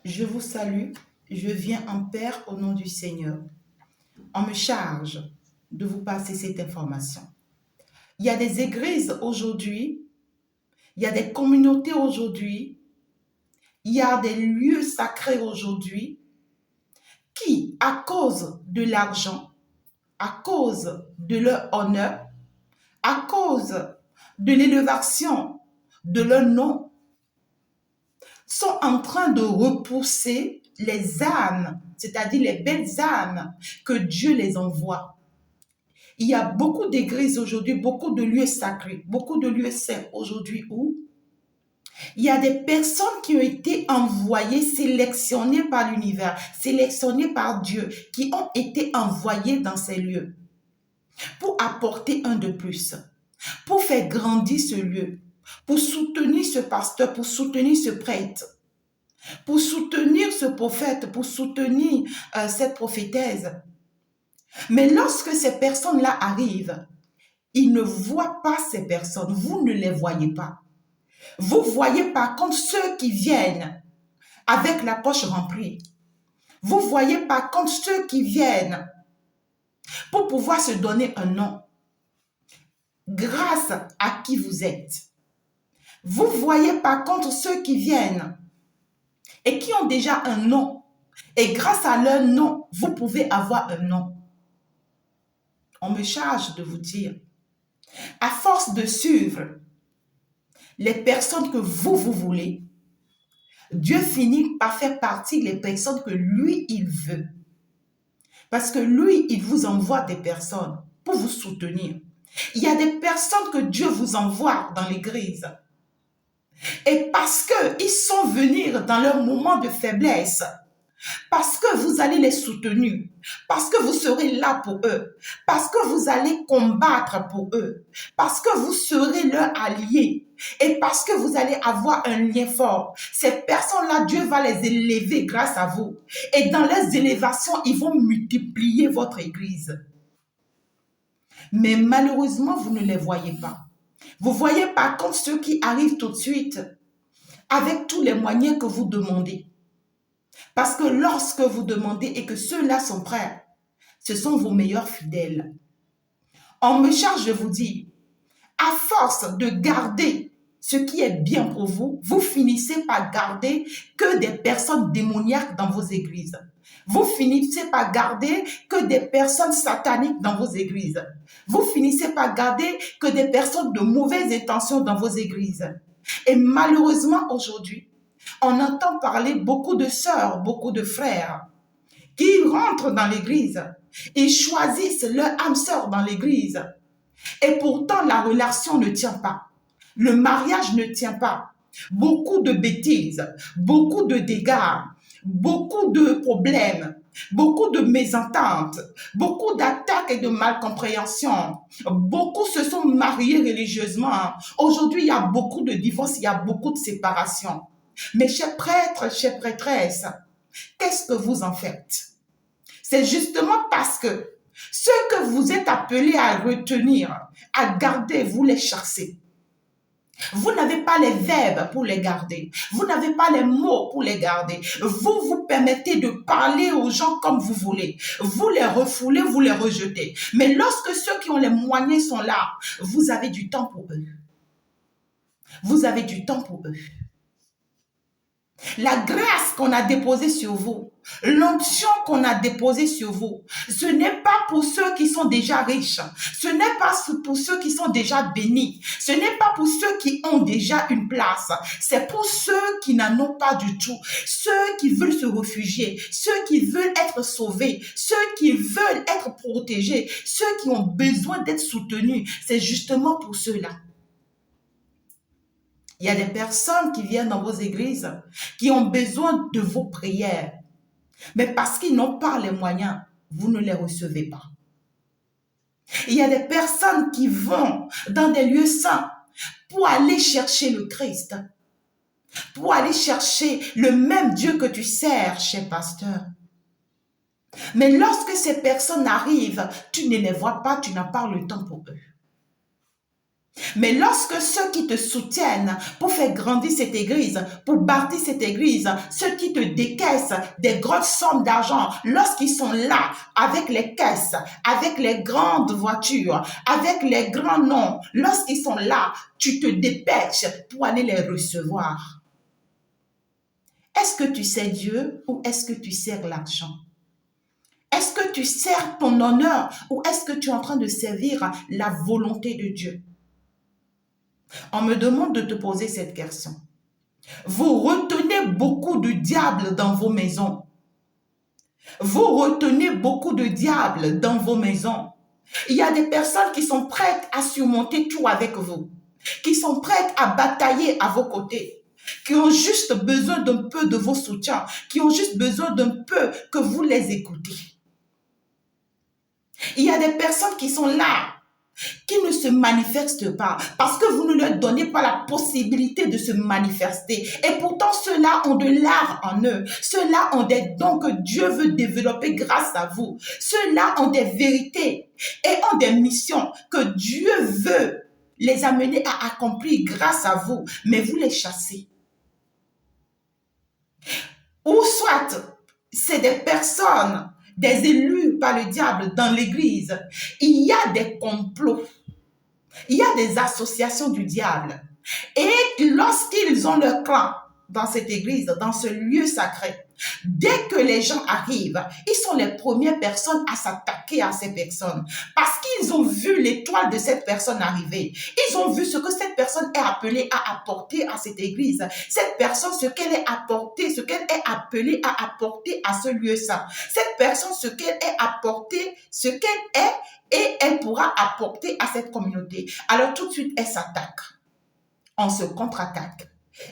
Je vous salue, je viens en Père au nom du Seigneur. On me charge de vous passer cette information. Il y a des églises aujourd'hui, il y a des communautés aujourd'hui, il y a des lieux sacrés aujourd'hui qui, à cause de l'argent, à cause de leur honneur, à cause de l'élévation de leur nom, sont en train de repousser les âmes, c'est-à-dire les belles âmes que Dieu les envoie. Il y a beaucoup d'églises aujourd'hui, beaucoup de lieux sacrés, beaucoup de lieux saints aujourd'hui où il y a des personnes qui ont été envoyées, sélectionnées par l'univers, sélectionnées par Dieu, qui ont été envoyées dans ces lieux pour apporter un de plus, pour faire grandir ce lieu, pour soutenir ce pasteur, pour soutenir ce prêtre, pour soutenir ce prophète, pour soutenir cette prophétesse. Mais lorsque ces personnes-là arrivent, ils ne voient pas ces personnes, vous ne les voyez pas. Vous voyez par contre ceux qui viennent avec la poche remplie. Vous voyez par contre ceux qui viennent pour pouvoir se donner un nom grâce à qui vous êtes. Vous voyez par contre ceux qui viennent et qui ont déjà un nom. Et grâce à leur nom, vous pouvez avoir un nom. On me charge de vous dire, à force de suivre les personnes que vous voulez, Dieu finit par faire partie des personnes que lui, il veut. Parce que lui, il vous envoie des personnes pour vous soutenir. Il y a des personnes que Dieu vous envoie dans l'église. Et parce qu'ils sont venus dans leur moment de faiblesse, parce que vous allez les soutenir, parce que vous serez là pour eux, parce que vous allez combattre pour eux, parce que vous serez leur allié et parce que vous allez avoir un lien fort. Ces personnes-là, Dieu va les élever grâce à vous. Et dans les élévations, ils vont multiplier votre église. Mais malheureusement, vous ne les voyez pas. Vous voyez par contre ceux qui arrivent tout de suite avec tous les moyens que vous demandez. Parce que lorsque vous demandez et que ceux-là sont prêts, ce sont vos meilleurs fidèles. On me charge de vous dire, à force de garder ce qui est bien pour vous, vous finissez par garder que des personnes démoniaques dans vos églises. Vous finissez par garder que des personnes sataniques dans vos églises. Vous finissez par garder que des personnes de mauvaises intentions dans vos églises. Et malheureusement aujourd'hui, on entend parler beaucoup de sœurs, beaucoup de frères qui rentrent dans l'église. Ils choisissent leur âme sœur dans l'église. Et pourtant, la relation ne tient pas. Le mariage ne tient pas. Beaucoup de bêtises, beaucoup de dégâts, beaucoup de problèmes, beaucoup de mésententes, beaucoup d'attaques et de malcompréhensions. Beaucoup se sont mariés religieusement. Aujourd'hui, il y a beaucoup de divorces, il y a beaucoup de séparations. Mes chers prêtres, chères prêtresses, qu'est-ce que vous en faites? C'est justement parce que ceux que vous êtes appelés à retenir, à garder, vous les chassez. Vous n'avez pas les verbes pour les garder. Vous n'avez pas les mots pour les garder. Vous vous permettez de parler aux gens comme vous voulez. Vous les refoulez, vous les rejetez. Mais lorsque ceux qui ont les moyens sont là, vous avez du temps pour eux. Vous avez du temps pour eux. La grâce qu'on a déposée sur vous, l'onction qu'on a déposée sur vous, ce n'est pas pour ceux qui sont déjà riches, ce n'est pas pour ceux qui sont déjà bénis, ce n'est pas pour ceux qui ont déjà une place, c'est pour ceux qui n'en ont pas du tout, ceux qui veulent se réfugier, ceux qui veulent être sauvés, ceux qui veulent être protégés, ceux qui ont besoin d'être soutenus, c'est justement pour ceux-là. Il y a des personnes qui viennent dans vos églises qui ont besoin de vos prières. Mais parce qu'ils n'ont pas les moyens, vous ne les recevez pas. Il y a des personnes qui vont dans des lieux saints pour aller chercher le Christ. Pour aller chercher le même Dieu que tu sers, cher pasteur. Mais lorsque ces personnes arrivent, tu ne les vois pas, tu n'as pas le temps pour eux. Mais lorsque ceux qui te soutiennent pour faire grandir cette église, pour bâtir cette église, ceux qui te décaissent des grosses sommes d'argent, lorsqu'ils sont là avec les caisses, avec les grandes voitures, avec les grands noms, lorsqu'ils sont là, tu te dépêches pour aller les recevoir. Est-ce que tu sers Dieu ou est-ce que tu sers l'argent? Est-ce que tu sers ton honneur ou est-ce que tu es en train de servir la volonté de Dieu? On me demande de te poser cette question. Vous retenez beaucoup de diables dans vos maisons. Vous retenez beaucoup de diables dans vos maisons. Il y a des personnes qui sont prêtes à surmonter tout avec vous, qui sont prêtes à batailler à vos côtés, qui ont juste besoin d'un peu de vos soutiens, qui ont juste besoin d'un peu que vous les écoutez. Il y a des personnes qui sont là, qui ne se manifestent pas parce que vous ne leur donnez pas la possibilité de se manifester. Et pourtant, ceux-là ont de l'art en eux. Ceux-là ont des dons que Dieu veut développer grâce à vous. Ceux-là ont des vérités et ont des missions que Dieu veut les amener à accomplir grâce à vous. Mais vous les chassez. Ou soit, c'est des personnes, des élus par le diable dans l'église. Il y a des complots. Il y a des associations du diable. Et lorsqu'ils ont leur clan dans cette église, dans ce lieu sacré, dès que les gens arrivent, ils sont les premières personnes à s'attaquer à ces personnes. Parce qu'ils ont vu l'étoile de cette personne arriver. Ils ont vu ce que cette personne est appelée à apporter à cette église. Cette personne, ce qu'elle est apportée, ce qu'elle est appelée à apporter à ce lieu saint. Cette personne, ce qu'elle est apportée, ce qu'elle est, et elle pourra apporter à cette communauté. Alors tout de suite, elle s'attaque. On se contre-attaque.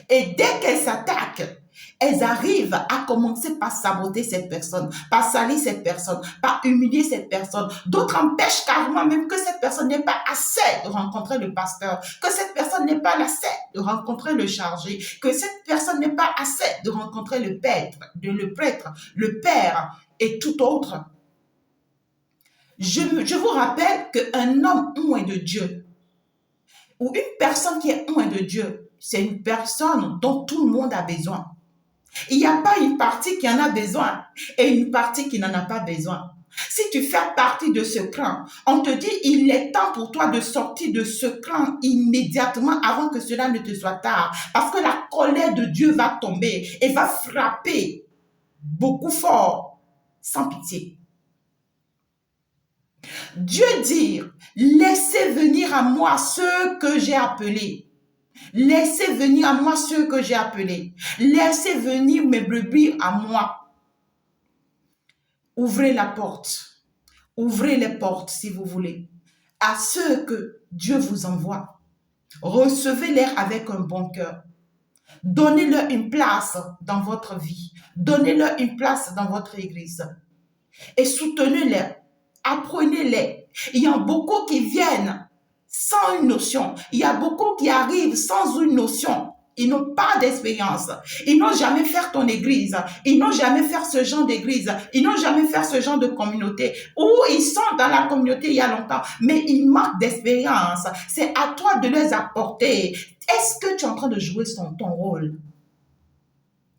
Et dès qu'elles s'attaquent, elles arrivent à commencer par saboter cette personne, par salir cette personne, par humilier cette personne. D'autres empêchent carrément même que cette personne n'ait pas assez de rencontrer le pasteur, que cette personne n'ait pas assez de rencontrer le chargé, que cette personne n'ait pas assez de rencontrer le prêtre, le père et tout autre. Je vous rappelle qu'un homme oint de Dieu ou une personne qui est oint de Dieu, c'est une personne dont tout le monde a besoin. Il n'y a pas une partie qui en a besoin et une partie qui n'en a pas besoin. Si tu fais partie de ce clan, on te dit il est temps pour toi de sortir de ce clan immédiatement avant que cela ne te soit tard. Parce que la colère de Dieu va tomber et va frapper beaucoup fort, sans pitié. Dieu dit, laissez venir à moi ceux que j'ai appelés. Laissez venir à moi ceux que j'ai appelés. Laissez venir mes brebis à moi. Ouvrez la porte. Ouvrez les portes si vous voulez. À ceux que Dieu vous envoie. Recevez-les avec un bon cœur. Donnez-leur une place dans votre vie. Donnez-leur une place dans votre église. Et soutenez-les. Apprenez-les. Il y a beaucoup qui viennent sans une notion. Il y a beaucoup qui arrivent sans une notion. Ils n'ont pas d'expérience. Ils n'ont jamais fait ton église. Ils n'ont jamais fait ce genre d'église. Ils n'ont jamais fait ce genre de communauté. Ou ils sont dans la communauté il y a longtemps, mais ils manquent d'expérience. C'est à toi de les apporter. Est-ce que tu es en train de jouer ton rôle?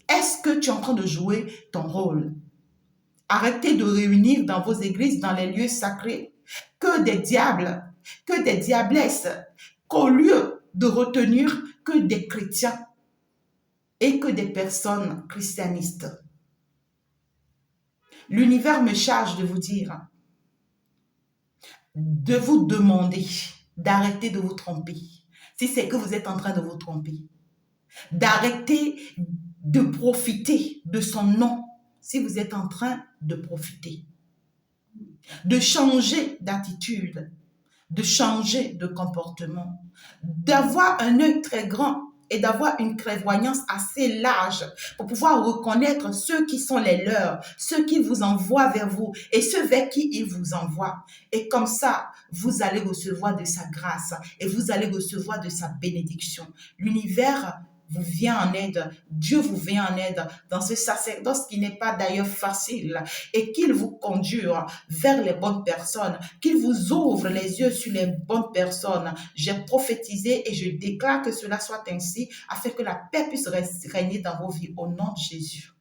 Est-ce que tu es en train de jouer ton rôle? Arrêtez de réunir dans vos églises, dans les lieux sacrés, que des diables, que des diablesses, qu'au lieu de retenir que des chrétiens et que des personnes christianistes. L'univers me charge de vous dire, de vous demander d'arrêter de vous tromper, si c'est que vous êtes en train de vous tromper, d'arrêter de profiter de son nom, si vous êtes en train de profiter, de changer d'attitude, de changer de comportement, d'avoir un œil très grand et d'avoir une clairvoyance assez large pour pouvoir reconnaître ceux qui sont les leurs, ceux qui vous envoient vers vous et ceux vers qui ils vous envoient. Et comme ça, vous allez recevoir de sa grâce et vous allez recevoir de sa bénédiction. L'univers vous vient en aide, Dieu vous vient en aide dans ce sacerdoce qui n'est pas d'ailleurs facile et qu'il vous conduise vers les bonnes personnes, qu'il vous ouvre les yeux sur les bonnes personnes. J'ai prophétisé et je déclare que cela soit ainsi afin que la paix puisse régner dans vos vies au nom de Jésus.